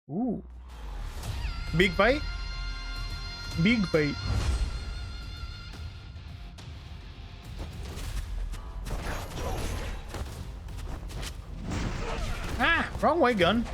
Ooh. Big fight? Big fight. Ah, wrong way, gun.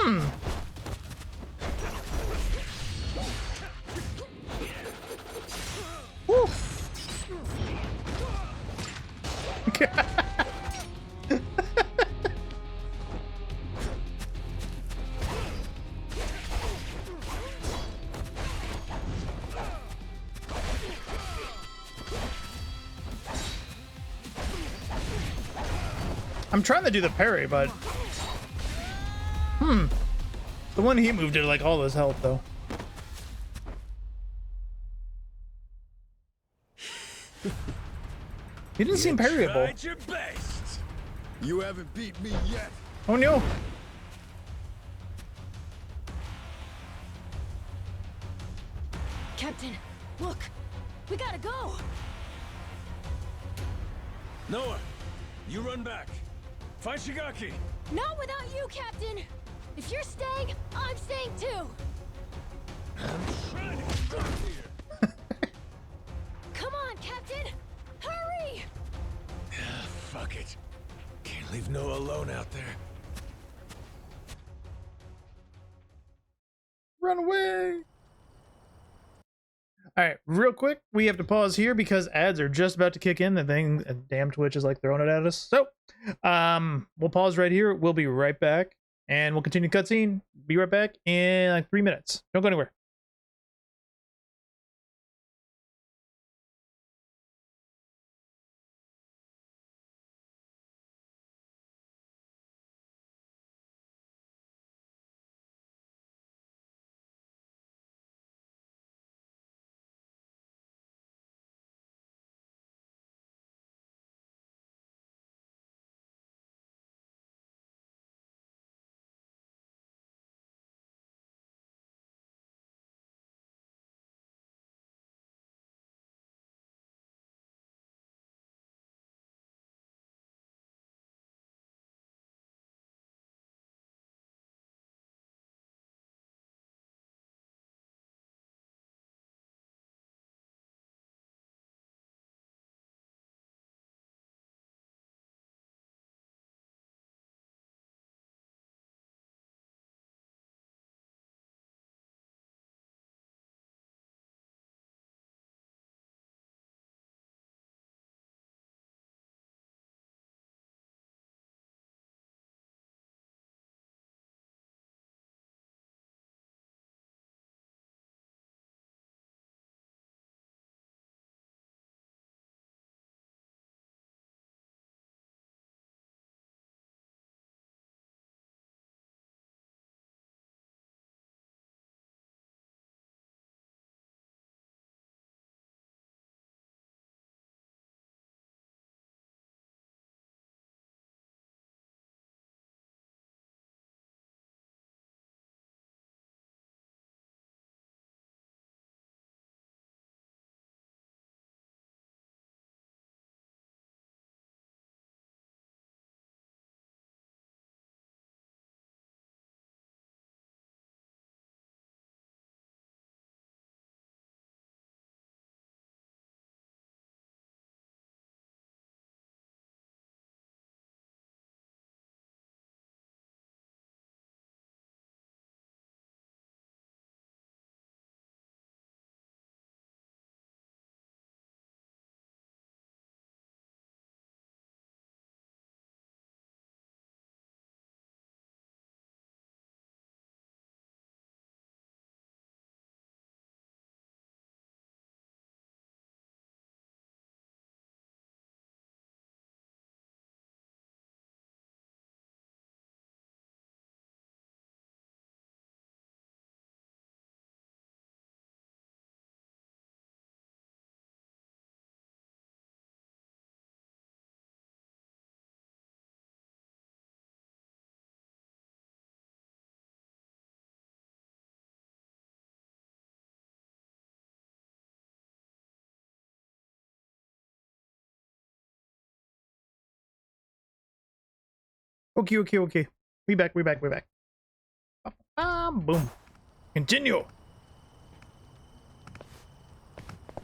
Woo. I'm trying to do the parry, but the one he moved did like all his health though. He didn't seem parryable. Tried your best. You haven't beat me yet. Oh no. Captain, look! We gotta go! Noah, you run back. Find Shigaki. Not without you, Captain! If you're staying, I'm staying too! I'm trying to get out of here. Come on, Captain! Hurry! Fuck it. Can't leave Noah alone out there. Run away. All right, real quick, we have to pause here because ads are just about to kick in. The thing, damn Twitch is like throwing it at us. So, we'll pause right here. We'll be right back, and we'll continue cutscene. Be right back in like 3 minutes. Don't go anywhere. Okay, okay, okay. We back. Boom. Continue.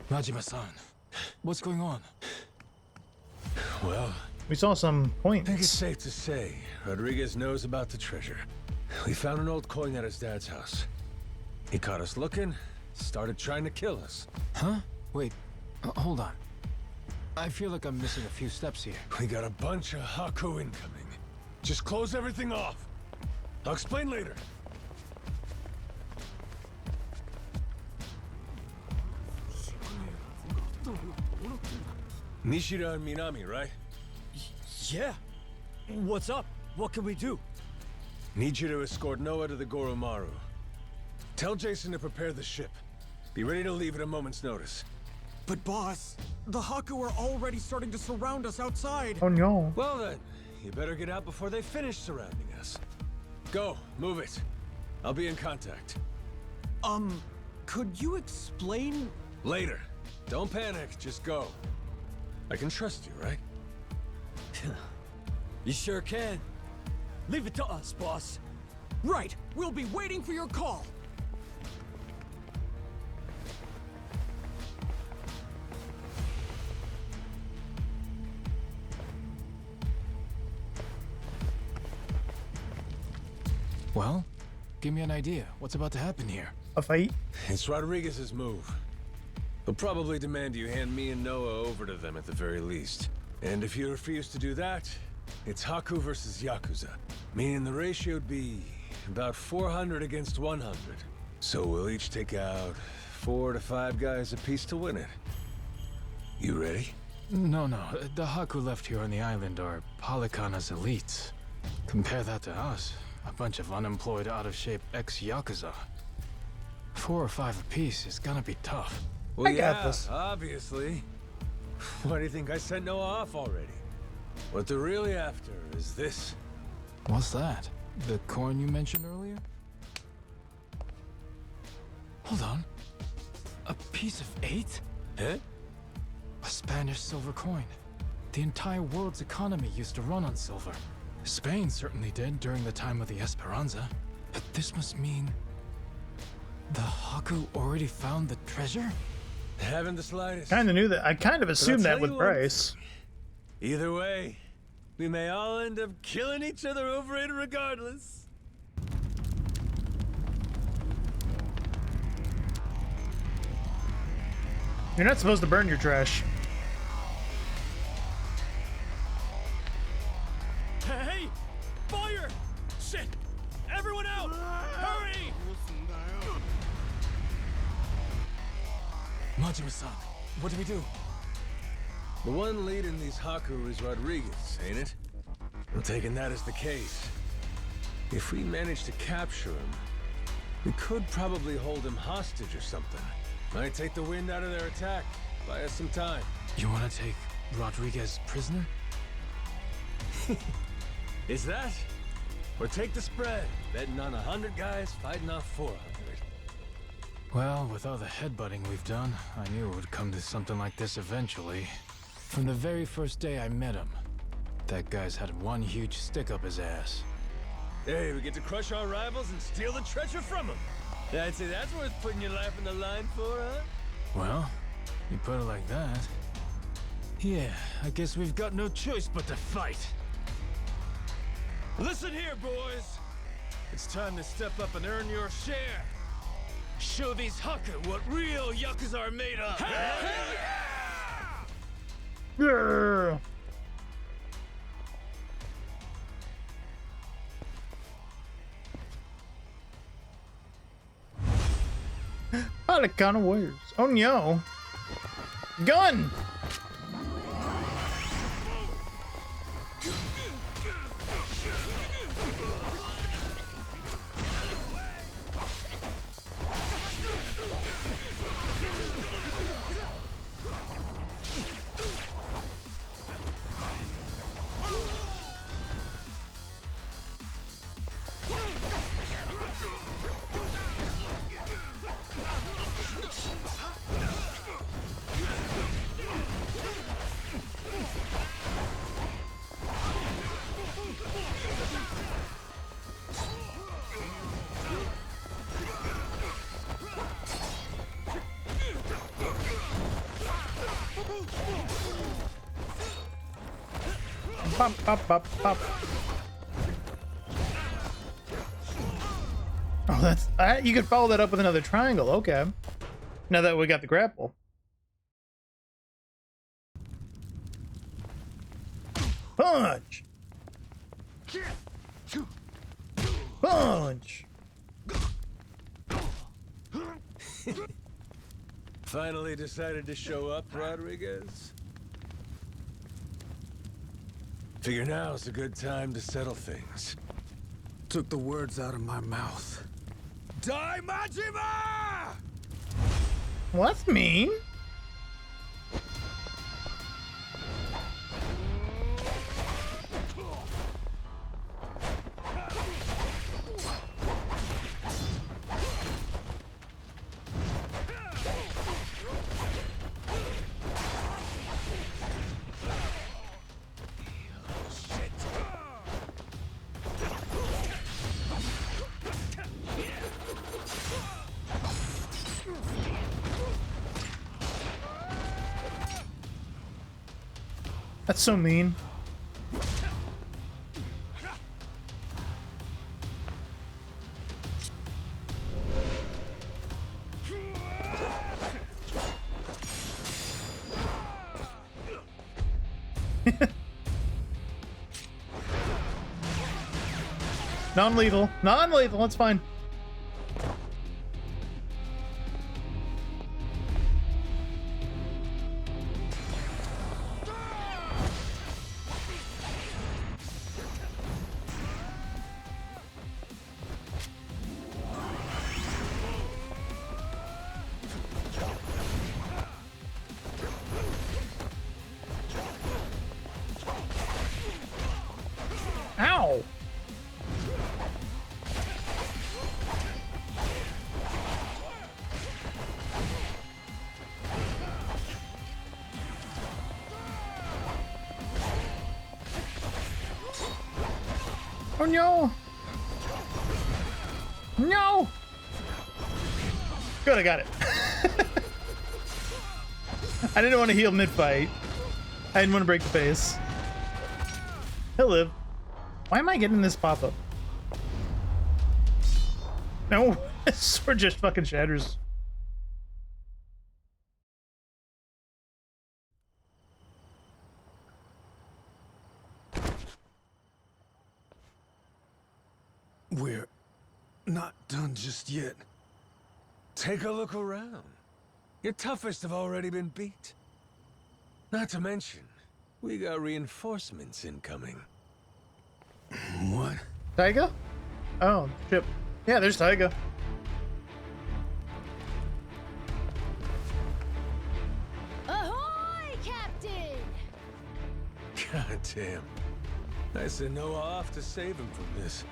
Majima-san, what's going on? Well, We saw some I think it's points. safe to say Rodriguez knows about the treasure. We found an old coin at his dad's house. He caught us looking, started trying to kill us. Huh? Wait, hold on. I feel like I'm missing a few steps here. We got a bunch of Haku incoming. Just close everything off. I'll explain later. Nishida and Minami, right? Yeah. What's up? What can we do? Need you to escort Noah to the Goromaru. Tell Jason to prepare the ship. Be ready to leave at a moment's notice. But boss, the Haku are already starting to surround us outside. Oh no. Well then, you better get out before they finish surrounding us. Go, move it. I'll be in contact. Could you explain? Later. Don't panic, just go. I can trust you, right? You sure can. Leave it to us, boss. Right, we'll be waiting for your call. Well, give me an idea. What's about to happen here? A fight? It's Rodriguez's move. He'll probably demand you hand me and Noah over to them at the very least. And if you refuse to do that, it's Haku versus Yakuza. Meaning the ratio would be about 400 against 100. So we'll each take out 4 to 5 guys apiece to win it. You ready? No. The Haku left here on the island are Polycana's elites. Compare that to us. A bunch of unemployed, out-of-shape ex-Yakuza. 4 or 5 apiece is gonna be tough. Well, I got yeah, this. obviously. Why do you think I sent Noah off already? What they're really after is this. What's that? The coin you mentioned earlier? Hold on. A piece of 8? Huh? A Spanish silver coin. The entire world's economy used to run on silver. Spain certainly did during the time of the Esperanza. But this must mean... the Haku already found the treasure? Haven't the slightest. Kind of knew that. I kind of assumed tell that with you what. Bryce. Either way, we may all end up killing each other over it regardless. You're not supposed to burn your trash. Hey! Fire! Shit! Everyone out! Hurry! Majima-san, what do we do? The one leading these Haku is Rodriguez, ain't it? I'm taking that as the case. If we manage to capture him, we could probably hold him hostage or something. Might take the wind out of their attack, buy us some time. You want to take Rodriguez prisoner? Is that? Or take the spread, betting on 100 guys fighting off 400. Well, with all the headbutting we've done, I knew it would come to something like this eventually. From the very first day I met him, that guy's had one huge stick up his ass. Hey, we get to crush our rivals and steal the treasure from them. I'd say that's worth putting your life on the line for, huh? Well, you put it like that. Yeah, I guess we've got no choice but to fight. Listen here, boys! It's time to step up and earn your share! Show these Haku what real Yakuza are made of! Hell yeah! Yeah. Polycana warriors. Oh no. Gun! Pop, pop, pop, pop. Oh, that's... you could follow that up with another triangle. Okay. Now that we got the grapple. Punch! Punch! Finally decided to show up, Rodriguez? Figure now's a good time to settle things. Took the words out of my mouth. Die, Majima! Well, that's mean. That's so mean. Non-lethal. Non-lethal, that's fine. Ow! Oh no! No! Good, I got it. I didn't want to heal mid-fight. I didn't want to break the face. He'll live. Why am I getting this pop-up? No, this sword just fucking shatters. We're not done just yet. Take a look around. Your toughest have already been beat. Not to mention, we got reinforcements incoming. What? Taiga? Oh, ship. Yeah, there's Taiga. Ahoy, Captain! God damn. I sent Noah off to save him from this.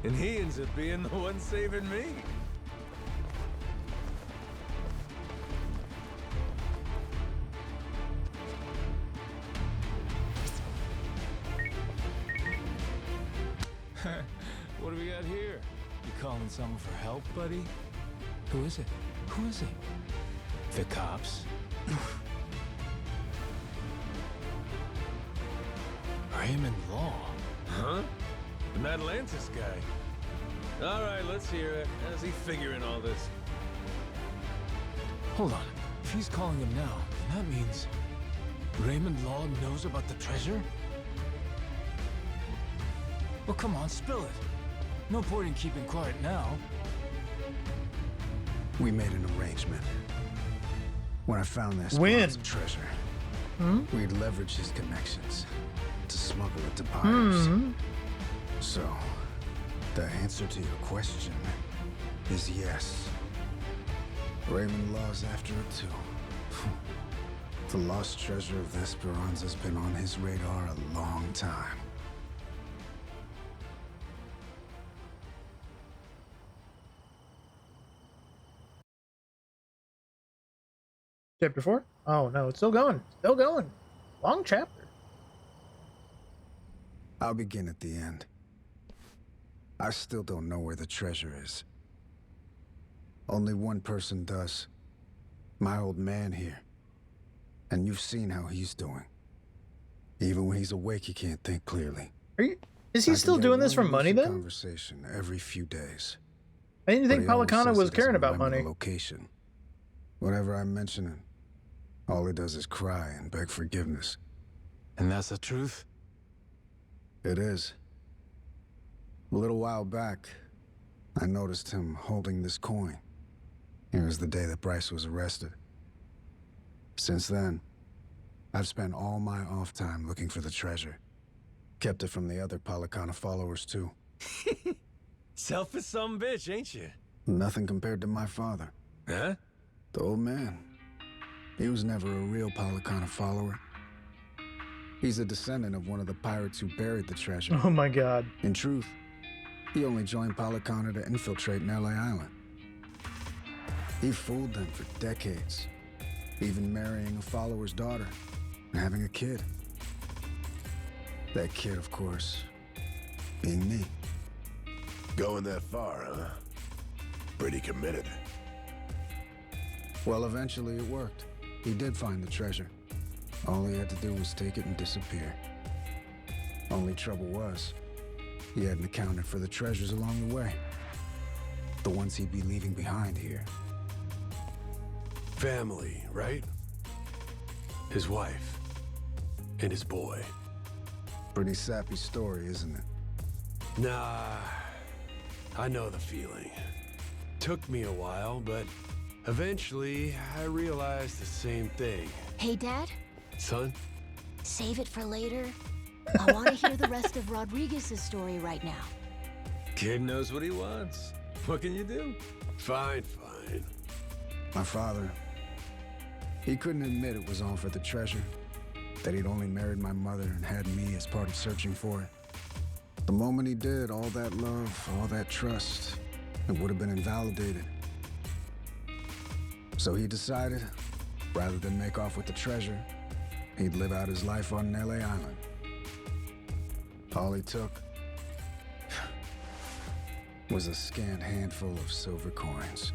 And he ends up being the one saving me. What do we got here? You calling someone for help, buddy? Who is it? Who is it? The cops? Raymond Law. Huh? The Atlantis guy. All right, let's hear it. How's he figuring all this? Hold on. If he's calling him now, then that means Raymond Law knows about the treasure? Well, come on, spill it. No point in keeping quiet now. We made an arrangement. When I found this When? treasure, Hmm? we'd leverage his connections to smuggle it to buyers. Hmm. So, the answer to your question is yes. Raymond Law's after it too. The lost treasure of Esperanza's been on his radar a long time. Chapter 4? Oh no, it's still going. Still going. Long chapter. I'll begin at the end. I still don't know where the treasure is. Only one person does. My old man here. And you've seen how he's doing. Even when he's awake, he can't think clearly. Is he I still can get doing this for one money lucid then? Conversation every few days. I didn't think But he always Pelicana says was he caring doesn't about remember money. the location. Whenever I mention it, all he does is cry and beg forgiveness. And that's the truth? It is. A little while back, I noticed him holding this coin. It was the day that Bryce was arrested. Since then, I've spent all my off time looking for the treasure. Kept it from the other Pelicana followers, too. Selfish some bitch, ain't you? Nothing compared to my father, Huh? the old man. He was never a real Pelicana follower. He's a descendant of one of the pirates who buried the treasure. Oh my god. In truth, he only joined Pelicana to infiltrate Nelly Island. He fooled them for decades, even marrying a follower's daughter and having a kid. That kid, of course, being me. Going that far, huh? Pretty committed. Well, eventually it worked. He did find the treasure. All he had to do was take it and disappear. Only trouble was, he hadn't accounted for the treasures along the way. The ones he'd be leaving behind here. Family, right? His wife. And his boy. Pretty sappy story, isn't it? Nah, I know the feeling. Took me a while, but eventually I realized the same thing. Hey, Dad? Son? Save it for later. I want to hear the rest of Rodriguez's story right now. Kid knows what he wants. What can you do? Fine, fine. My father, he couldn't admit it was all for the treasure. That he'd only married my mother and had me as part of searching for it. The moment he did, all that love, all that trust, it would have been invalidated. So he decided, rather than make off with the treasure, he'd live out his life on Nelly Island. All he took was a scant handful of silver coins,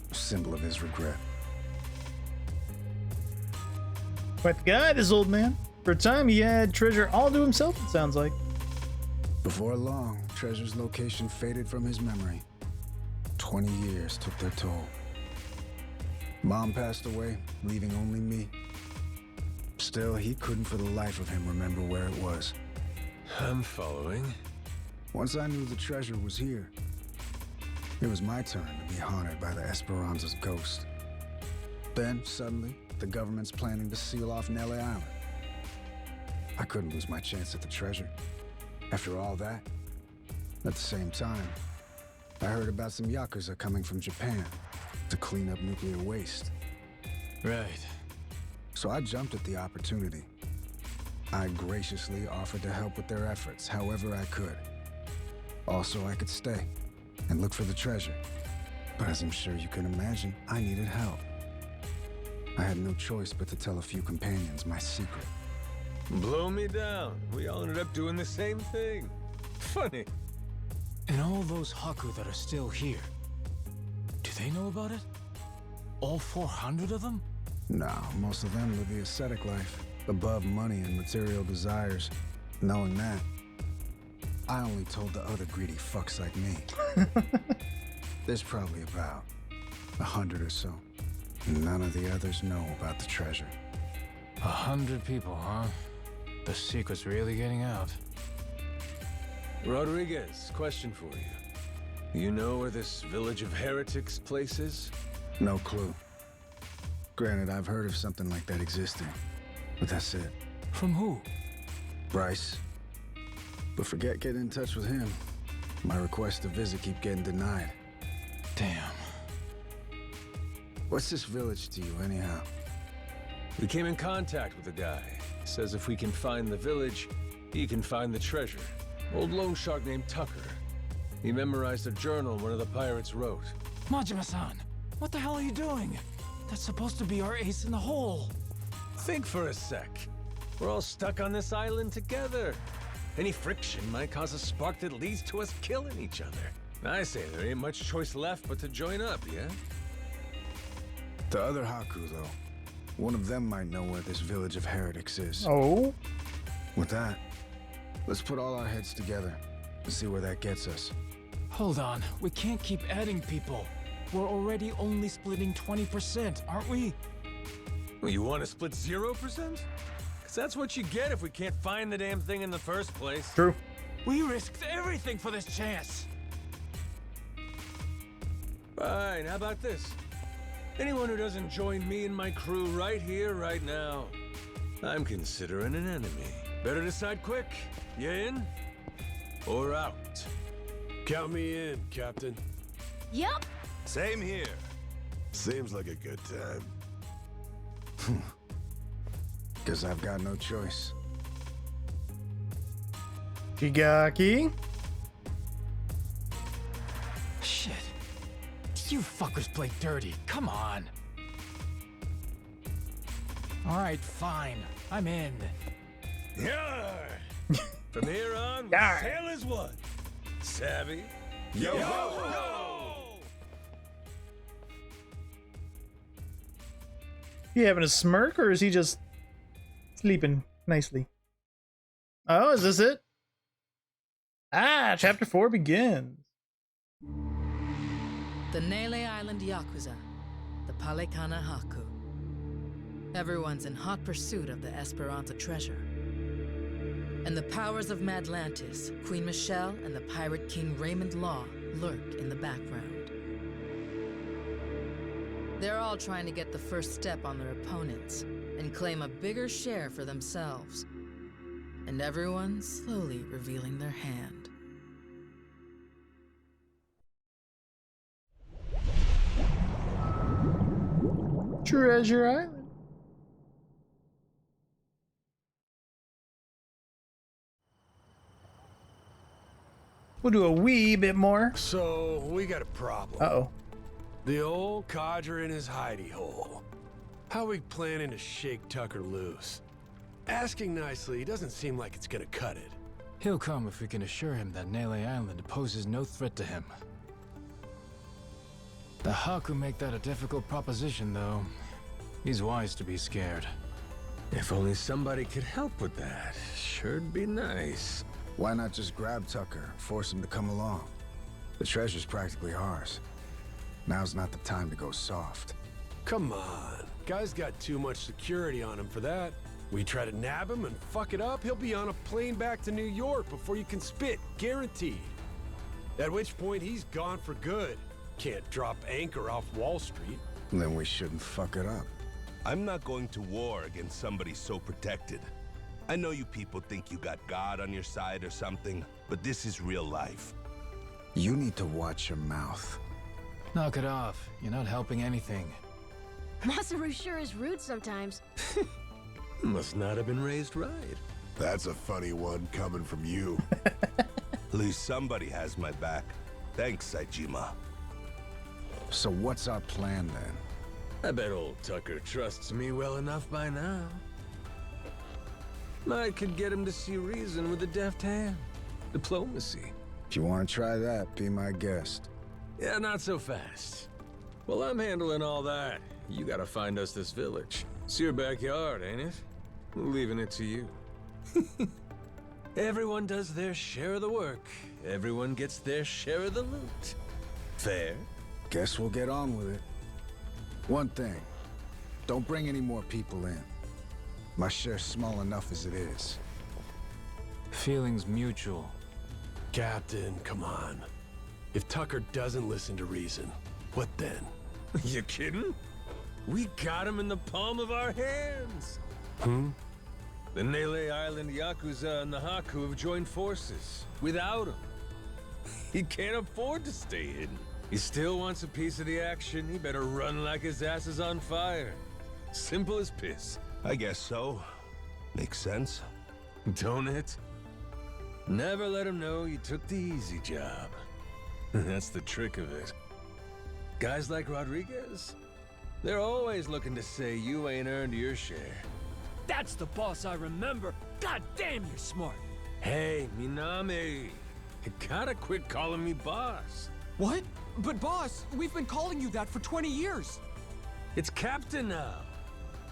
a symbol of his regret. Quite the guy, this old man. For a time, he had treasure all to himself, it sounds like. Before long, Treasure's location faded from his memory. 20 years took their toll. Mom passed away, leaving only me. Still, he couldn't for the life of him remember where it was. I'm following. Once I knew the treasure was here, it was my turn to be haunted by the Esperanza's ghost. Then, suddenly, the government's planning to seal off Nelly Island. I couldn't lose my chance at the treasure. After all that, at the same time, I heard about some Yakuza coming from Japan to clean up nuclear waste. Right. So I jumped at the opportunity. I graciously offered to help with their efforts however I could. Also, I could stay and look for the treasure. But as I'm sure you can imagine, I needed help. I had no choice but to tell a few companions my secret. Blow me down. We all ended up doing the same thing. Funny. And all those Haku that are still here, do they know about it? All 400 of them? No, most of them live the ascetic life, above money and material desires. Knowing that, I only told the other greedy fucks like me. There's probably about 100 or so. None of the others know about the treasure. 100 people, huh? The secret's really getting out. Rodriguez, question for you. You know where this village of heretics place is? No clue. Granted, I've heard of something like that existing, but that's it. From who? Bryce. But forget getting in touch with him. My requests to visit keep getting denied. Damn. What's this village to you, anyhow? We came in contact with the guy. Says if we can find the village, he can find the treasure. Old loan shark named Tucker. He memorized a journal one of the pirates wrote. Majima-san, what the hell are you doing? That's supposed to be our ace in the hole. Think for a sec. We're all stuck on this island together. Any friction might cause a spark that leads to us killing each other. I say there ain't much choice left but to join up, yeah? The other Haku, though, One of them might know where this village of heretics is. Oh. With that, let's put all our heads together and see where that gets us. Hold on, we can't keep adding people. We're already only splitting 20%, aren't we? Well, you want to split 0%? Because that's what you get if we can't find the damn thing in the first place. True. We risked everything for this chance. Fine, how about this? Anyone who doesn't join me and my crew right here, right now, I'm considering an enemy. Better decide quick. You in? Or out? Count me in, Captain. Yup. Same here. Seems like a good time. Guess I've got no choice. Shigaki. Shit. You fuckers play dirty. Come on. All right, fine. I'm in. Yar! From here on, Yar. sail as one. Savvy? Yo, Yo, ho, ho! He having a smirk, or is he just sleeping nicely? Oh, is this it? Ah, chapter 4 begins. The Nele Island Yakuza, the Palekana Haku. Everyone's in hot pursuit of the Esperanza treasure. And the powers of Madlantis, Queen Michelle, and the pirate king Raymond Law lurk in the background. They're all trying to get the first step on their opponents and claim a bigger share for themselves. And everyone's slowly revealing their hand. Treasure Island. We'll do a wee bit more. So, we got a problem. Uh-oh. The old codger in his hidey hole. How we planning to shake Tucker loose? Asking nicely doesn't seem like it's gonna cut it. He'll come if we can assure him that Nele Island poses no threat to him. The Haku make that a difficult proposition, though. He's wise to be scared. If only somebody could help with that. Sure'd be nice. Why not just grab Tucker, force him to come along? The treasure's practically ours. Now's not the time to go soft. Come on. Guy's got too much security on him for that. We try to nab him and fuck it up, he'll be on a plane back to New York before you can spit, guaranteed. At which point, he's gone for good. Can't drop anchor off Wall Street. Then we shouldn't fuck it up. I'm not going to war against somebody so protected. I know you people think you got God on your side or something, but this is real life. You need to watch your mouth. Knock it off. You're not helping anything. Masaru sure is rude sometimes. Must not have been raised right. That's a funny one coming from you. At least somebody has my back. Thanks, Saejima. So what's our plan then? I bet old Tucker trusts me well enough by now. I could get him to see reason with a deft hand. Diplomacy. If you want to try that, be my guest. Yeah, not so fast. Well, I'm handling all that. You gotta find us this village. It's your backyard, ain't it? Leaving it to you. Everyone does their share of the work. Everyone gets their share of the loot. Fair? Guess we'll get on with it. One thing, don't bring any more people in. My share's small enough as it is. Feelings mutual. Captain, come on. If Tucker doesn't listen to reason, what then? You kidding? We got him in the palm of our hands. The Nele Island Yakuza and the Haku have joined forces. Without him, he can't afford to stay hidden. He still wants a piece of the action. He better run like his ass is on fire. Simple as piss. I guess so. Makes sense. Don't it? Never let him know you took the easy job. That's the trick of it. Guys like Rodriguez, they're always looking to say you ain't earned your share. That's the boss I remember. God damn, you're smart. Hey, Minami, you gotta quit calling me boss. What? But boss, we've been calling you that for 20 years. It's Captain now.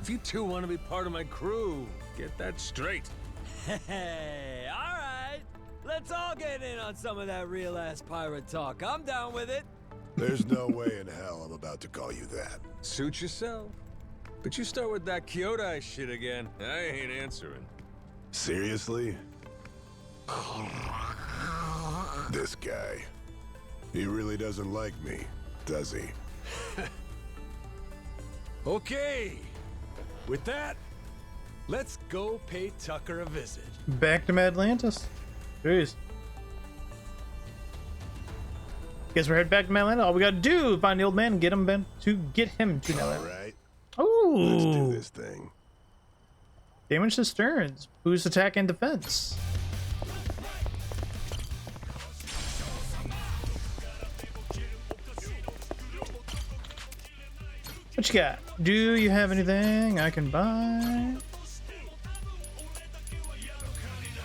If you two want to be part of my crew, get that straight. Hey, all right. Let's all get in on some of that real-ass pirate talk. I'm down with it. There's no way in hell I'm about to call you that. Suit yourself. But you start with that Kyodai shit again, I ain't answering. Seriously? This guy. He really doesn't like me, does he? Okay. With that, let's go pay Tucker a visit. Back to Madlantis. Jeez. Guess we're headed back to Madlantis. All we gotta do is find the old man and get him to Madlantis. All right. Ooh. Let's do this thing. Damage cisterns. Boost attack and defense. What you got? Do you have anything I can buy?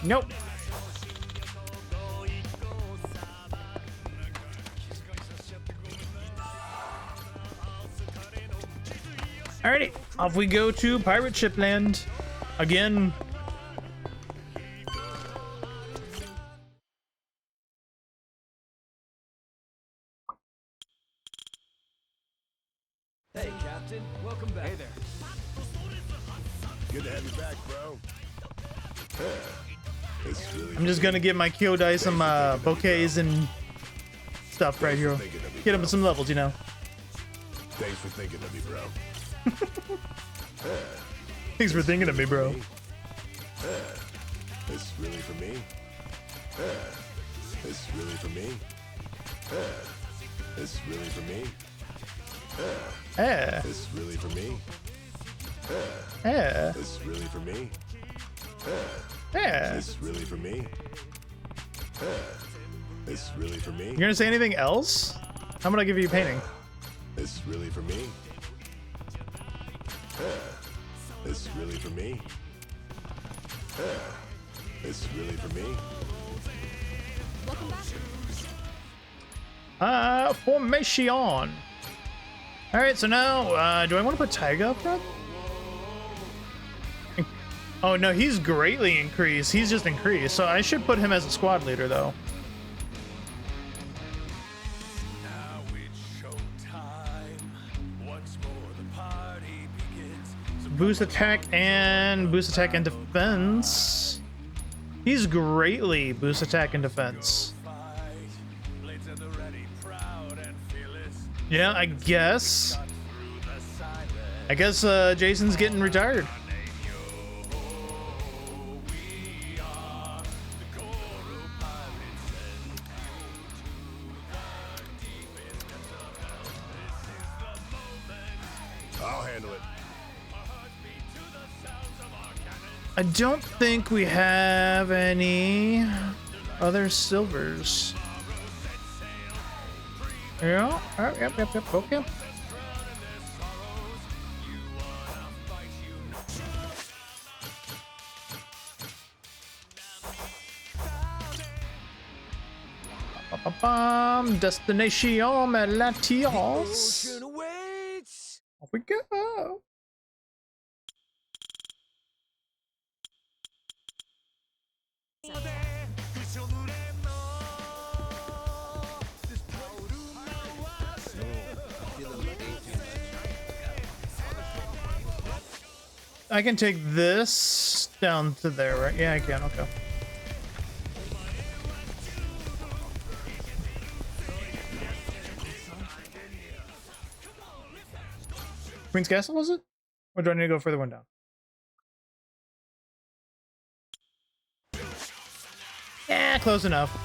Nope. Alrighty, off we go to pirate ship land again. Hey, Captain. Welcome back. Hey there. Good to have you back, bro. It's really I'm just gonna give my Kyodai some bouquets and stuff right here. Get him some levels, you know. Thanks for thinking of me, bro. Thanks for thinking of me, bro. It's really for me. It's really for me. It's really for me. Yeah. It's really for me. Yeah. It's really for me. Yeah. It's really for me. It's really for me. You're gonna say anything else? How about I give you a painting? It's really for me. It's really for me. It's really for me. Formation. Alright, so now, do I want to put Taiga up front? Oh no, he's greatly increased. He's just increased, so I should put him as a squad leader, though. Now it's showtime. Once more the party begins. Boost attack and defense. He's greatly boost attack and defense. Blades at the ready, proud and fearless. Yeah, I guess. Jason's getting retired. I'll handle it. I don't think we have any other silvers. Yeah. Yep. Okay. Destination Atlantis. Ocean awaits. Off we go. I can take this down to there, right? Yeah, I can. Okay. Queen's Castle, was it? Or do I need to go further one down? Yeah, close enough.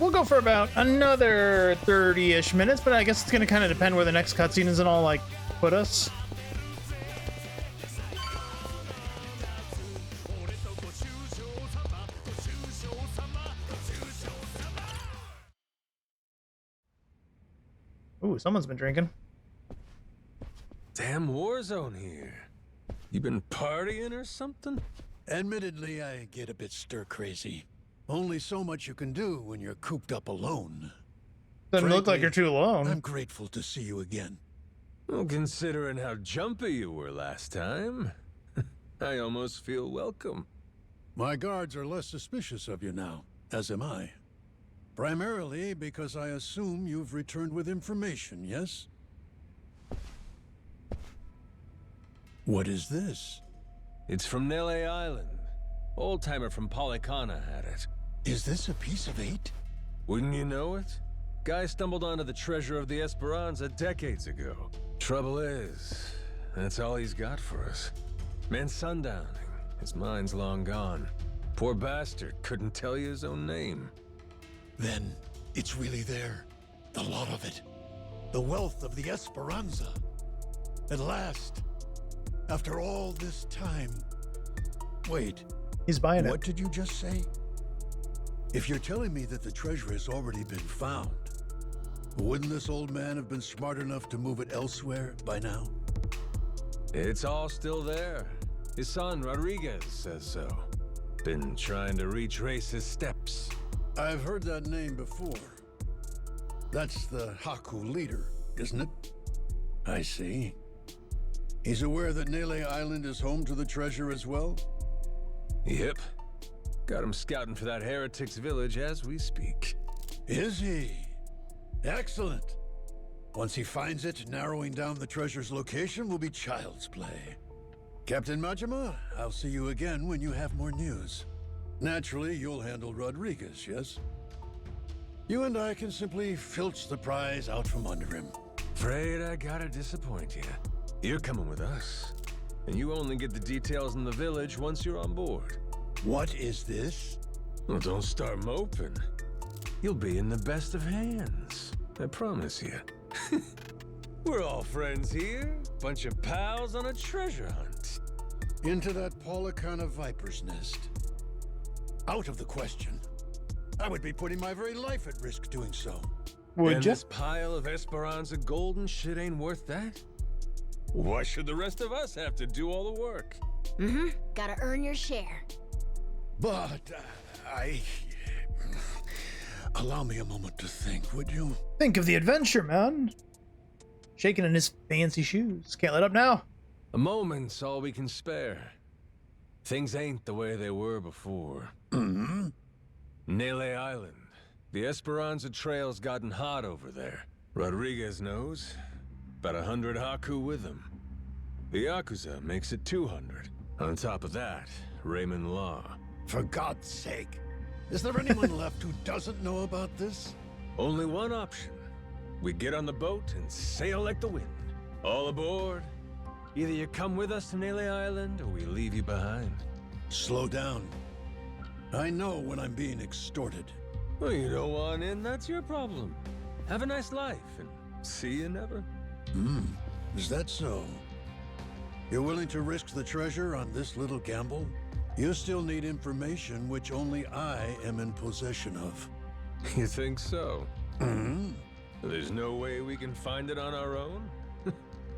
We'll go for about another 30-ish minutes, but I guess it's gonna kind of depend where the next cutscene is and all like put us. Ooh, someone's been drinking. Damn war zone here. You been partying or something? Admittedly, I get a bit stir-crazy. Only so much you can do when you're cooped up alone. Doesn't look like you're too alone. I'm grateful to see you again. Well, considering how jumpy you were last time, I almost feel welcome. My guards are less suspicious of you now, as am I. Primarily because I assume you've returned with information, yes? What is this? It's from Nele Island. Old-timer from Polycana had it. Is this a piece of 8? Wouldn't you know it? Guy stumbled onto the treasure of the Esperanza decades ago. Trouble is, that's all he's got for us. Man sundowning. His mind's long gone. Poor bastard couldn't tell you his own name. Then it's really there. The lot of it. The wealth of the Esperanza. At last. After all this time. Wait. He's buying it. What did you just say? If you're telling me that the treasure has already been found, wouldn't this old man have been smart enough to move it elsewhere by now? It's all still there. His son, Rodriguez, says so. Been trying to retrace his steps. I've heard that name before. That's the Haku leader, isn't it? I see. He's aware that Nele Island is home to the treasure as well? Yep. Got him scouting for that heretic's village as we speak. Is he? Excellent. Once he finds it, narrowing down the treasure's location will be child's play. Captain Majima, I'll see you again when you have more news. Naturally, you'll handle Rodriguez, yes? You and I can simply filch the prize out from under him. Afraid I gotta disappoint you. You're coming with us. And you only get the details in the village once you're on board. What is this? Well, don't start moping. You'll be in the best of hands. I promise you. We're all friends here. Bunch of pals on a treasure hunt. Into that Polycana viper's nest. Out of the question. I would be putting my very life at risk doing so. And this pile of Esperanza gold and shit ain't worth that? Why should the rest of us have to do all the work? Mm-hmm. Gotta earn your share. But, allow me a moment to think, would you? Think of the adventure, man. Shaking in his fancy shoes. Can't let up now. A moment's all we can spare. Things ain't the way they were before. Mm-hmm. Nele Island. The Esperanza trail's gotten hot over there. Rodriguez knows. About 100 Haku with him. The Yakuza makes it 200. On top of that, Raymond Law. For God's sake. Is there anyone left who doesn't know about this? Only one option. We get on the boat and sail like the wind. All aboard. Either you come with us to Nele Island, or we leave you behind. Slow down. I know when I'm being extorted. Well, you don't want in, that's your problem. Have a nice life, and see you never. Is that so? You're willing to risk the treasure on this little gamble? You still need information which only I am in possession of. You think so? Mm-hmm. There's no way we can find it on our own?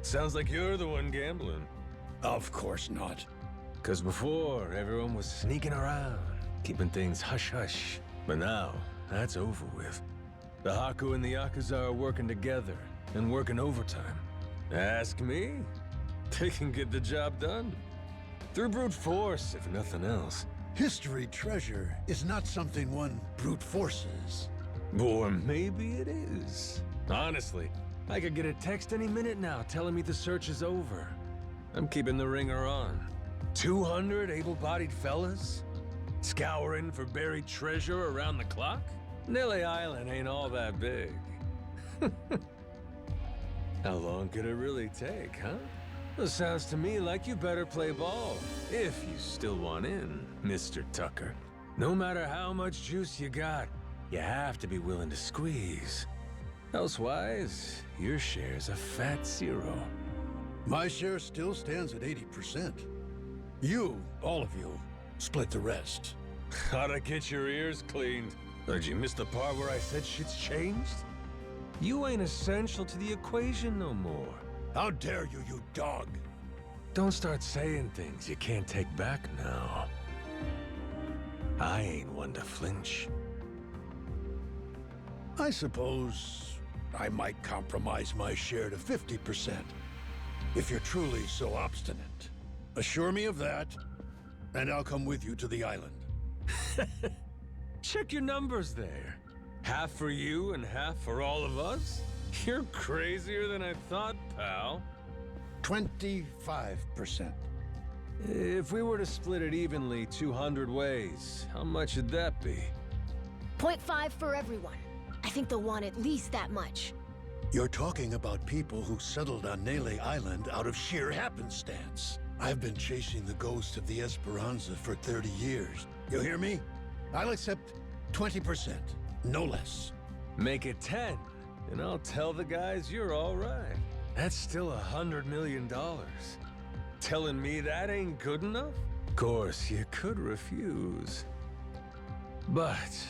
Sounds like you're the one gambling. Of course not. 'Cause before, everyone was sneaking around, keeping things hush-hush. But now, that's over with. The Haku and the Yakuza are working together, and working overtime. Ask me, they can get the job done. Through brute force, if nothing else. History treasure is not something one brute forces. Or maybe it is. Honestly, I could get a text any minute now telling me the search is over. I'm keeping the ringer on. 200 able-bodied fellas? Scouring for buried treasure around the clock? Nele Island ain't all that big. How long could it really take, huh? Well, sounds to me like you better play ball, if you still want in, Mr. Tucker. No matter how much juice you got, you have to be willing to squeeze. Elsewise, your share's a fat 0. My share still stands at 80%. You, all of you, split the rest. Gotta get your ears cleaned. Did you miss the part where I said shit's changed? You ain't essential to the equation no more. How dare you, you dog! Don't start saying things you can't take back now. I ain't one to flinch. I suppose I might compromise my share to 50%, if you're truly so obstinate. Assure me of that, and I'll come with you to the island. Check your numbers there. Half for you and half for all of us? You're crazier than I thought, pal. 25%. If we were to split it evenly 200 ways, how much would that be? 0.5 for everyone. I think they'll want at least that much. You're talking about people who settled on Nele Island out of sheer happenstance. I've been chasing the ghost of the Esperanza for 30 years. You hear me? I'll accept 20%, no less. Make it 10, and I'll tell the guys you're all right. That's still $100 million. Telling me that ain't good enough? Of course, you could refuse. But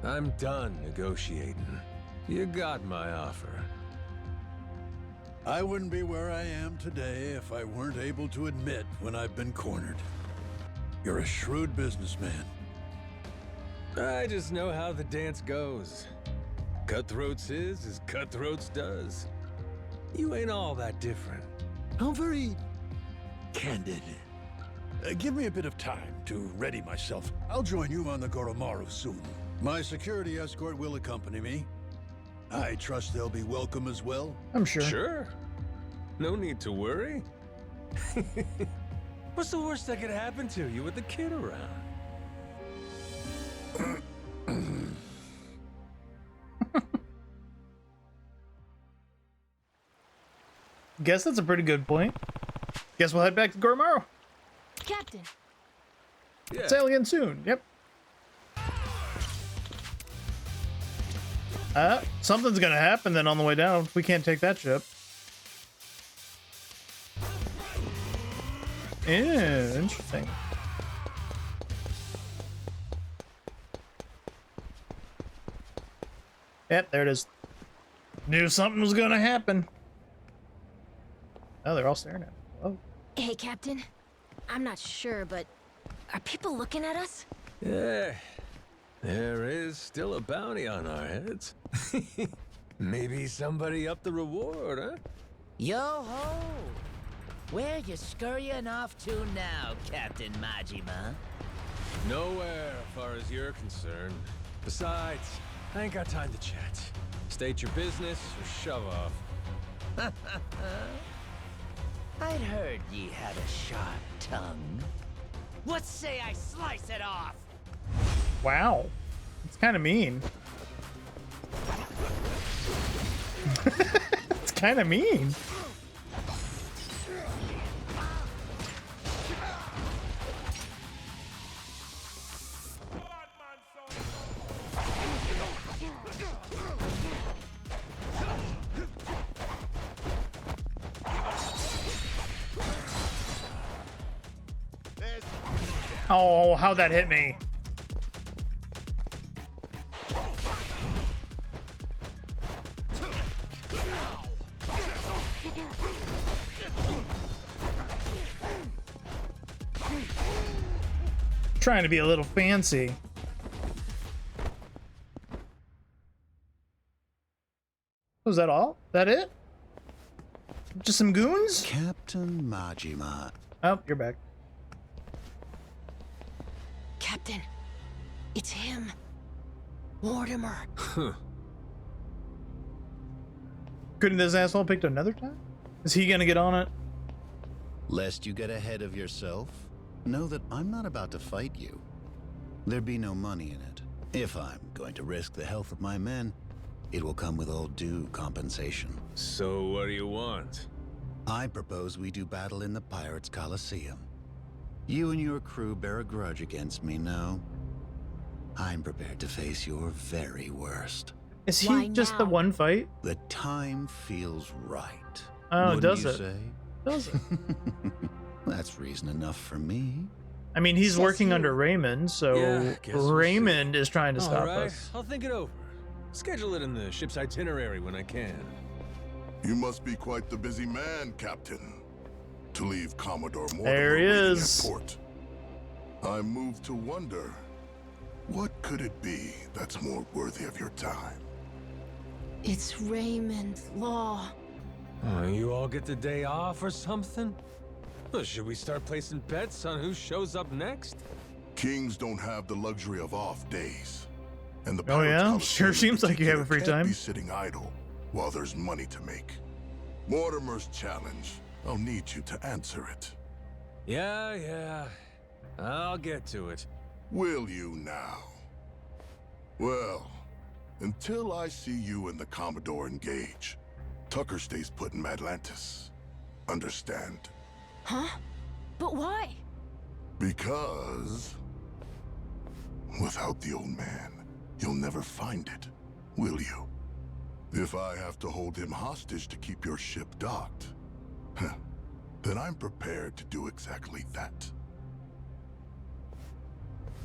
I'm done negotiating. You got my offer. I wouldn't be where I am today if I weren't able to admit when I've been cornered. You're a shrewd businessman. I just know how the dance goes. Cutthroats is as cutthroats does. You ain't all that different. How very candid. Give me a bit of time to ready myself. I'll join you on the Goromaru soon. My security escort will accompany me. I trust they'll be welcome as well. I'm sure. Sure. No need to worry. What's the worst that could happen to you with the kid around? Guess that's a pretty good point. Guess we'll head back to Goromaru. Captain. Yeah. Sail again soon. Yep. Something's gonna happen then on the way down. We can't take that ship. Yeah, interesting. Yep, there it is. Knew something was gonna happen. Oh, they're all staring at me. Oh. Hey, Captain. I'm not sure, but are people looking at us? Yeah. There is still a bounty on our heads. Maybe somebody upped the reward, huh? Yo-ho! Where you scurrying off to now, Captain Majima? Nowhere, as far as you're concerned. Besides, I ain't got time to chat. State your business or shove off. I'd heard ye had a sharp tongue. What say I slice it off? Wow. It's kind of mean. It's kind of mean. Oh, how'd that hit me? Trying to be a little fancy. Was that all? That it? Just some goons? Captain Majima. Oh, you're back. Captain, it's him. Mortimer. Couldn't this asshole picked another time? Is he gonna get on it? Lest you get ahead of yourself, know that I'm not about to fight you. There'd be no money in it. If I'm going to risk the health of my men, it will come with all due compensation. So what do you want? I propose we do battle in the Pirates' Coliseum. You and your crew bear a grudge against me, no? I'm prepared to face your very worst. Is he just the one fight? The time feels right. Oh, Wouldn't does you it? say? Does it? That's reason enough for me. I mean, he's working under Raymond, so Yeah, guess we'll Raymond is trying to All stop right, us. I'll think it over. Schedule it in the ship's itinerary when I can. You must be quite the busy man, Captain, to leave Commodore Mortimer There he waiting is. at port. I'm moved to wonder What could it be that's more worthy of your time? It's Raymond Law. Oh, you all get the day off or something? Well, should we start placing bets on who shows up next? Kings don't have the luxury of off days. And the Oh Pirates yeah? Coliseum Sure seems like you have a free can't time. be sitting idle while there's money to make. Mortimer's challenge. I'll need you to answer it. Yeah. I'll get to it. Will you now? Well, until I see you and the Commodore engage, Tucker stays put in Madlantis. Understand? Huh? But why? Because without the old man, you'll never find it, will you? If I have to hold him hostage to keep your ship docked, then I'm prepared to do exactly that.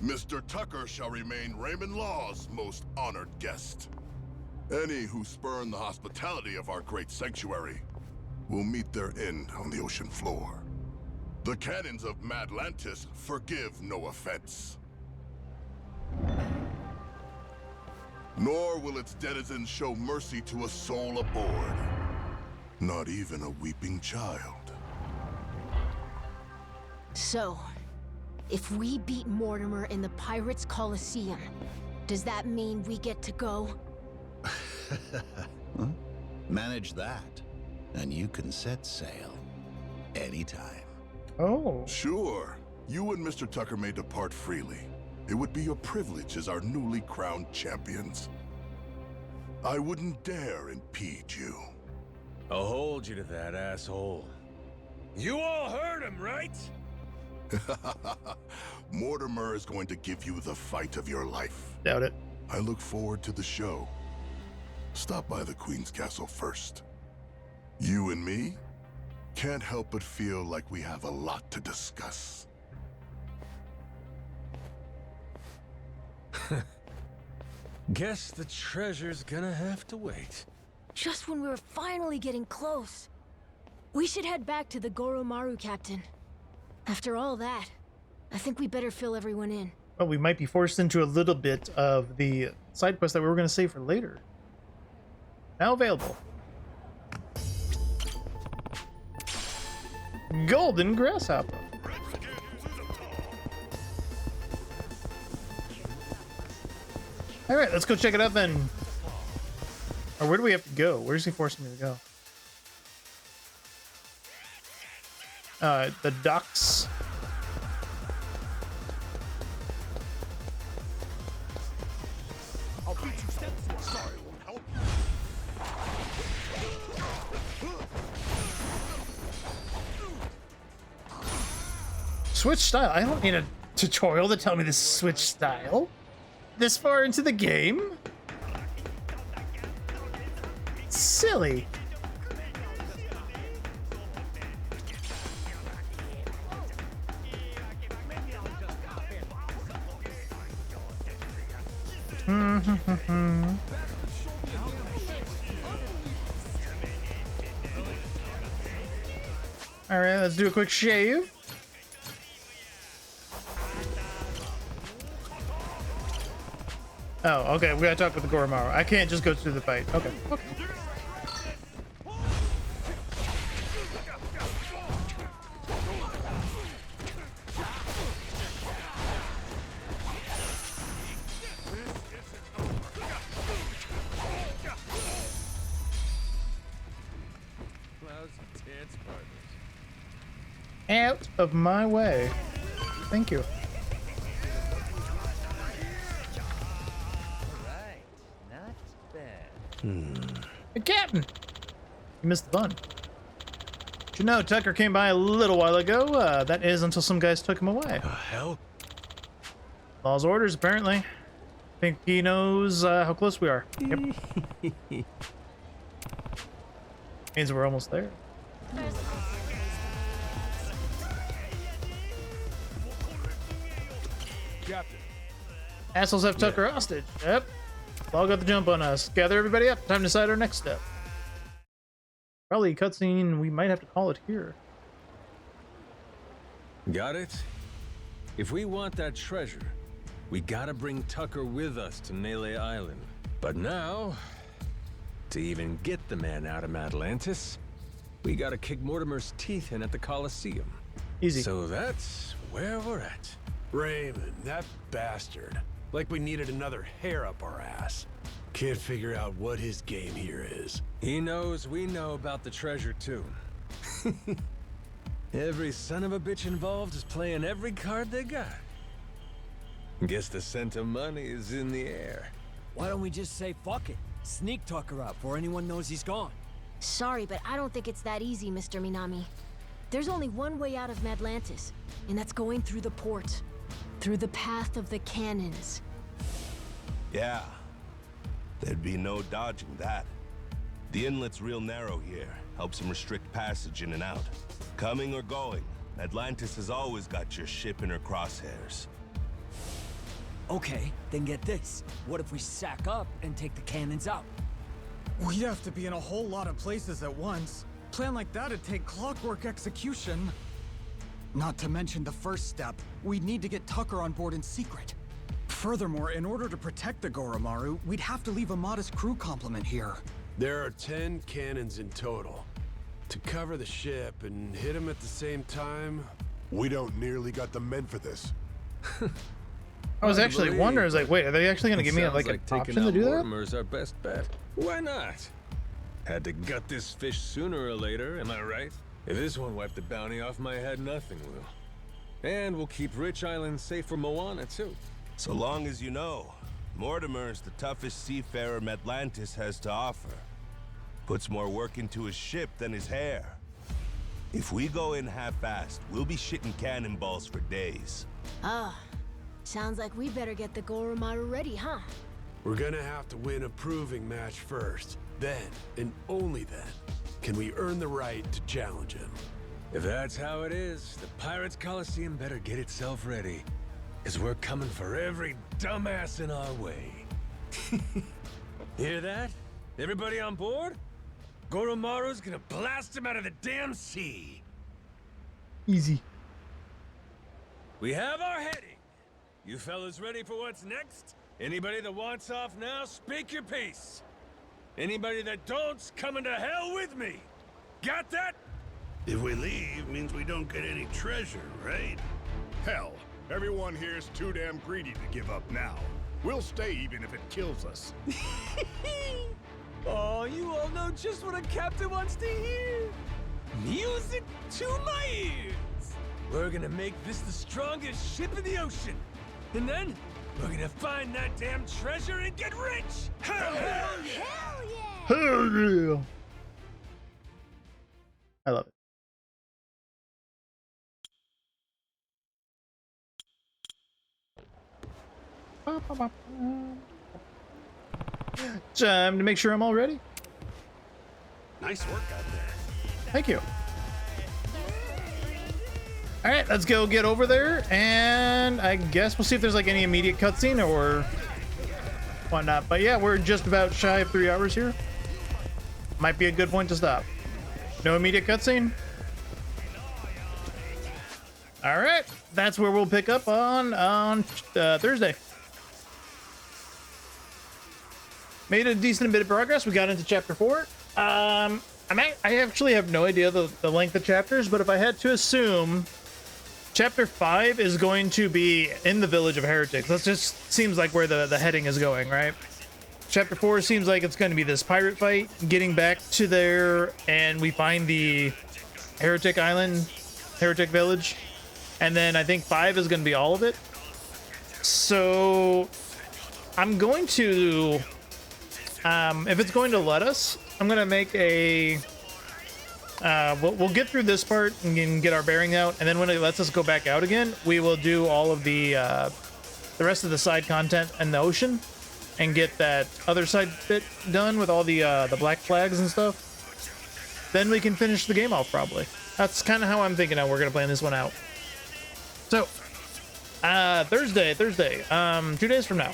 Mr. Tucker shall remain Raymond Law's most honored guest. Any who spurn the hospitality of our great sanctuary will meet their end on the ocean floor. The cannons of Madlantis forgive no offense. Nor will its denizens show mercy to a soul aboard. Not even a weeping child. So, if we beat Mortimer in the Pirates Coliseum, does that mean we get to go? Huh? Manage that, and you can set sail anytime. Oh. Sure. You and Mr. Tucker may depart freely. It would be your privilege as our newly crowned champions. I wouldn't dare impede you. I'll hold you to that, asshole. You all heard him, right? Mortimer is going to give you the fight of your life. Doubt it. I look forward to the show. Stop by the Queen's Castle first. You and me can't help but feel like we have a lot to discuss. Guess the treasure's gonna have to wait. Just when we were finally getting close. We should head back to the Goromaru, Captain. After all that, I think we better fill everyone in. Well, we might be forced into a little bit of the side quest that we were going to save for later. Now available. Golden Grasshopper. Alright, let's go check it out then. Or where do we have to go? Where's he forcing me to go? The docks. I'll beat you steps. Sorry, won't help. Switch style? I don't need a tutorial to tell me to switch style. This far into the game? Silly. All right, let's do a quick shave. Oh, okay, we gotta talk with the Goromaru. I can't just go through the fight. Okay. Out of my way. Thank you. Right, not bad. Hey, Captain! You missed the fun. You know, Tucker came by a little while ago. That is until some guys took him away. Hell? Law's orders, apparently. Think he knows how close we are. Yep. Means we're almost there. Captain. Assholes have Tucker hostage. Yep. Law got the jump on us. Gather everybody up. Time to decide our next step. Probably a cutscene. We might have to call it here. Got it? If we want that treasure, We gotta bring Tucker with us to Melee Island. But now, to even get the man out of Atlantis, we gotta kick Mortimer's teeth in at the Coliseum. Easy. So that's where we're at. Raymond, that bastard. Like we needed another hair up our ass. Can't figure out what his game here is. He knows we know about the treasure, too. Every son of a bitch involved is playing every card they got. Guess the scent of money is in the air. Why don't we just say fuck it? Sneak Tucker out before anyone knows he's gone. Sorry, but I don't think it's that easy, Mr. Minami. There's only one way out of Madlantis, and that's going through the port. Through the path of the cannons. Yeah. There'd be no dodging that. The inlet's real narrow here. Helps him restrict passage in and out. Coming or going, Atlantis has always got your ship in her crosshairs. Okay, then get this. What if we sack up and take the cannons out? We'd have to be in a whole lot of places at once. Plan like that'd take clockwork execution. Not to mention the first step, we'd need to get Tucker on board in secret. Furthermore, in order to protect the Goromaru, we'd have to leave a modest crew complement here. There are 10 cannons in total. To cover the ship and hit them at the same time... We don't nearly got the men for this. I was actually wondering, I was like, wait, are they actually going to give me Sounds like an taking option to out do that? Mortimer's our best bet. Why not? Had to gut this fish sooner or later, am I right? If this won't wipe the bounty off my head, nothing will. And we'll keep Rich Island safe for Moana, too. So long as you know, Mortimer's the toughest seafarer Atlantis has to offer. Puts more work into his ship than his hair. If we go in half-assed, we'll be shitting cannonballs for days. Ah, sounds like we better get the Goromaru ready, huh? We're gonna have to win a proving match first. Then, and only then, can we earn the right to challenge him. If that's how it is, the Pirates Coliseum better get itself ready. Cause we're coming for every dumbass in our way. Hear that? Everybody on board? Goromaru's gonna blast him out of the damn sea. Easy. We have our heading. You fellas ready for what's next? Anybody that wants off now, speak your piece. Anybody that don't's coming to hell with me. Got that? If we leave, means we don't get any treasure, right? Hell, everyone here's too damn greedy to give up now. We'll stay even if it kills us. Oh, you all know just what a captain wants to hear. Music to my ears. We're gonna make this the strongest ship in the ocean. And then, we're gonna find that damn treasure and get rich! Hell yeah! Hell yeah! Hell yeah! I love it. Time to make sure I'm all ready. Nice work out there. Thank you. All right, let's go get over there, and I guess we'll see if there's like any immediate cutscene or whatnot. But yeah, we're just about shy of 3 hours here. Might be a good point to stop. No immediate cutscene. All right, that's where we'll pick up on Thursday. Made a decent bit of progress. We got into chapter 4. I actually have no idea the length of chapters, but if I had to assume, chapter 5 is going to be in the village of heretics. That just seems like where the heading is going, right? Chapter 4 seems like it's going to be this pirate fight, getting back to there, and we find the heretic island, heretic village, and then I think 5 is going to be all of it. So I'm going to, if it's going to let us, I'm going to make a, we'll get through this part and get our bearing out, and then when it lets us go back out again, we will do all of the rest of the side content in the ocean and get that other side bit done with all the black flags and stuff. Then we can finish the game off, probably. That's kind of how I'm thinking we're going to plan this one out. So, Thursday, 2 days from now,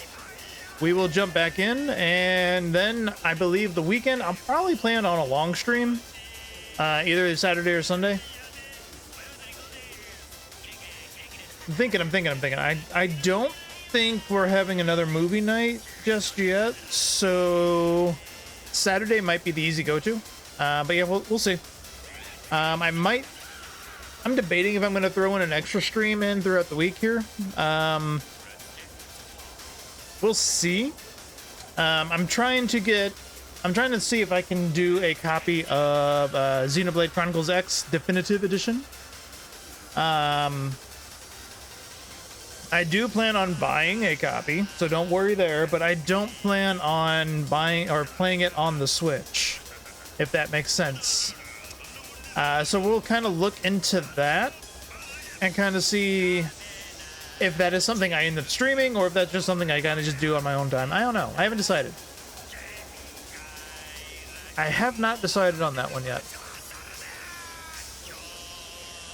we will jump back in, and then I believe the weekend, I'll probably plan on a long stream, either Saturday or Sunday. I'm thinking. I don't think we're having another movie night just yet, so Saturday might be the easy go-to. But yeah, we'll see. I'm debating if I'm going to throw in an extra stream in throughout the week here. We'll see. I'm trying to see if I can do a copy of Xenoblade Chronicles X Definitive Edition. I do plan on buying a copy, so don't worry there, but I don't plan on buying or playing it on the Switch, if that makes sense. So we'll kind of look into that and kind of see if that is something I end up streaming or if that's just something I kind of just do on my own time. I don't know. I haven't decided. I have not decided on that one yet.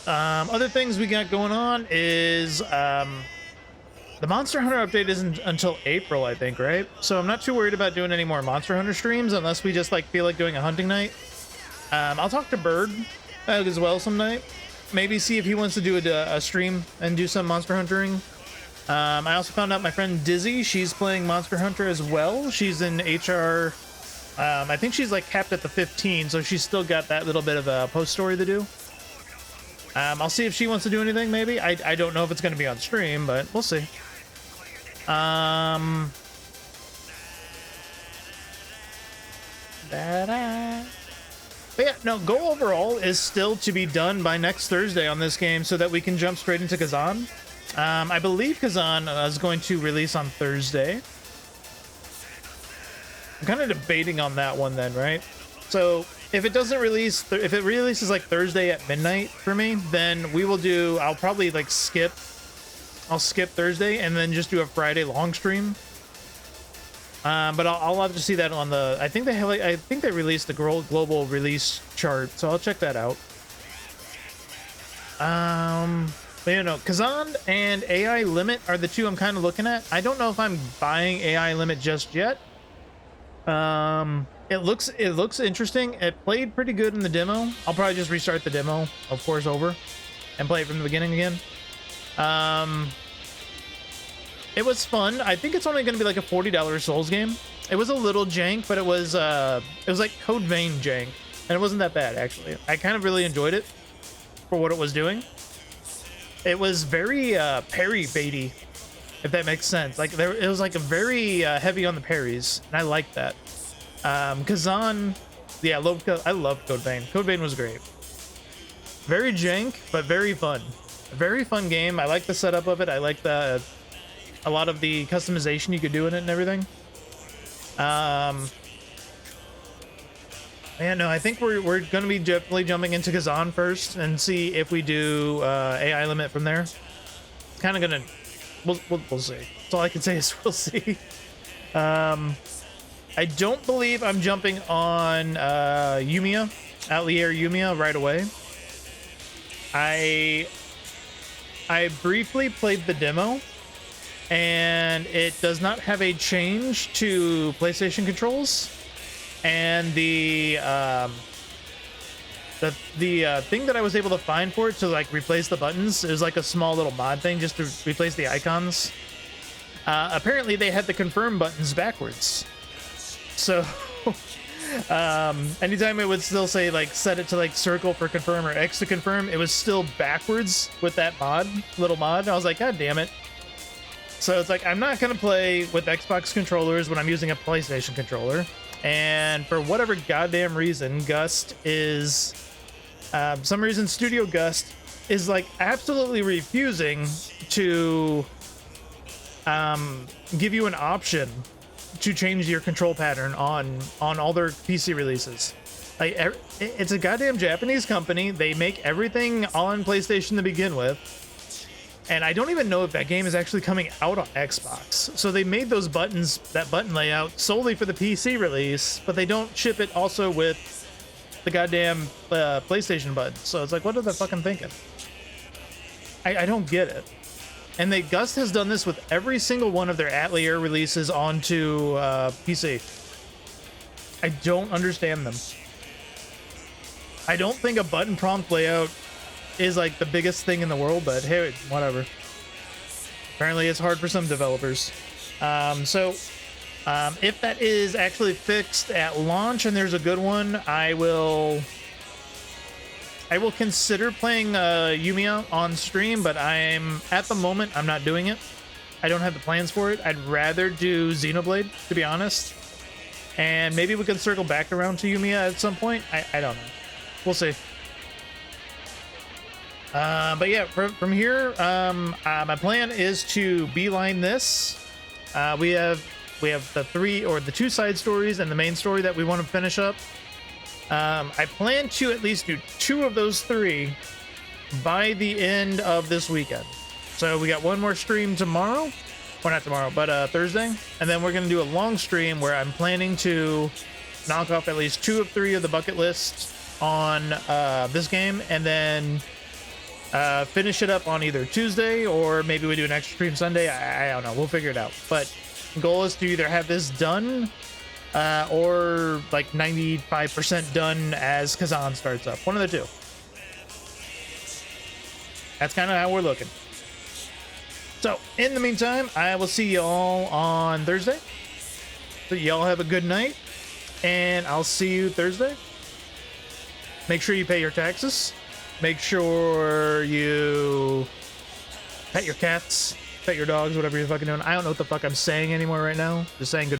Other things we got going on is the Monster Hunter update isn't until April, I think, right? So I'm not too worried about doing any more Monster Hunter streams unless we just like feel like doing a hunting night. I'll talk to Bird as well some night. Maybe see if he wants to do a stream and do some Monster Huntering. I also found out my friend Dizzy, she's playing Monster Hunter as well. She's in HR. I think she's like capped at the 15, so she's still got that little bit of a post story to do. I'll see if she wants to do anything, maybe. I don't know if it's going to be on stream, but we'll see. But yeah, no, goal overall is still to be done by next Thursday on this game so that we can jump straight into Kazan. I believe Kazan is going to release on Thursday. I'm kind of debating on that one then, right? So if it doesn't release, if it releases like Thursday at midnight for me, then we will do, I'll probably like skip Thursday and then just do a Friday long stream. But I'll have to see that on the, I think they released the global release chart, so I'll check that out. But you know, Kazan and AI Limit are the two I'm kind of looking at. I don't know if I'm buying AI Limit just yet. It looks interesting. It played pretty good in the demo. I'll probably just restart the demo, of course, over and play it from the beginning again. It was fun. I think it's only going to be like a $40 Souls game. It was a little jank, but it was like Code Vein jank, and it wasn't that bad actually. I kind of really enjoyed it for what it was doing. It was very parry baity, if that makes sense. Like it was like a very heavy on the parries, and I liked that. Kazan, yeah, I love Code Vein. Code Vein was great. Very jank, but very fun. A very fun game. I like the setup of it. I like a lot of the customization you could do in it and everything. Yeah, no, I think we're going to be definitely jumping into Kazan first and see if we do AI Limit from there. Kind of gonna, we'll see. That's all I can say is we'll see. I don't believe I'm jumping on Yumiya, Atelier Yumiya right away. I briefly played the demo, and it does not have a change to PlayStation controls, and the thing that I was able to find for it to like replace the buttons is like a small little mod thing just to replace the icons. Apparently they had the confirm buttons backwards, so anytime it would still say like set it to like circle for confirm or X to confirm, it was still backwards with that little mod. I was like, god damn it. So it's like, I'm not going to play with Xbox controllers when I'm using a PlayStation controller. And for whatever goddamn reason, Gust is, some reason Studio Gust is like absolutely refusing to give you an option to change your control pattern on all their PC releases. Like, it's a goddamn Japanese company. They make everything on PlayStation to begin with. And I don't even know if that game is actually coming out on Xbox. So they made those buttons, that button layout, solely for the PC release, but they don't ship it also with the goddamn PlayStation button. So it's like, what are they fucking thinking? I don't get it. And Gust has done this with every single one of their Atelier releases onto PC. I don't understand them. I don't think a button prompt layout is like the biggest thing in the world, but hey, whatever. Apparently it's hard for some developers. If that is actually fixed at launch and there's a good one, I will consider playing Yumiya on stream, but at the moment I'm not doing it. I don't have the plans for it. I'd rather do Xenoblade, to be honest. And maybe we can circle back around to Yumiya at some point. I don't know. We'll see. But yeah, from here, my plan is to beeline this. We have the two side stories and the main story that we want to finish up. I plan to at least do 2 of those 3 by the end of this weekend. So we got one more stream tomorrow. Well, not tomorrow, but Thursday. And then we're going to do a long stream where I'm planning to knock off at least 2 of 3 of the bucket list on this game. And then finish it up on either Tuesday, or maybe we do an extra stream Sunday. I don't know. We'll figure it out. But the goal is to either have this done or like 95% done as Kazan starts up. One of the two. That's kind of how we're looking. So, in the meantime, I will see y'all on Thursday. So y'all have a good night, and I'll see you Thursday. Make sure you pay your taxes. Make sure you pet your cats, pet your dogs, whatever you're fucking doing. I don't know what the fuck I'm saying anymore right now. Just saying good.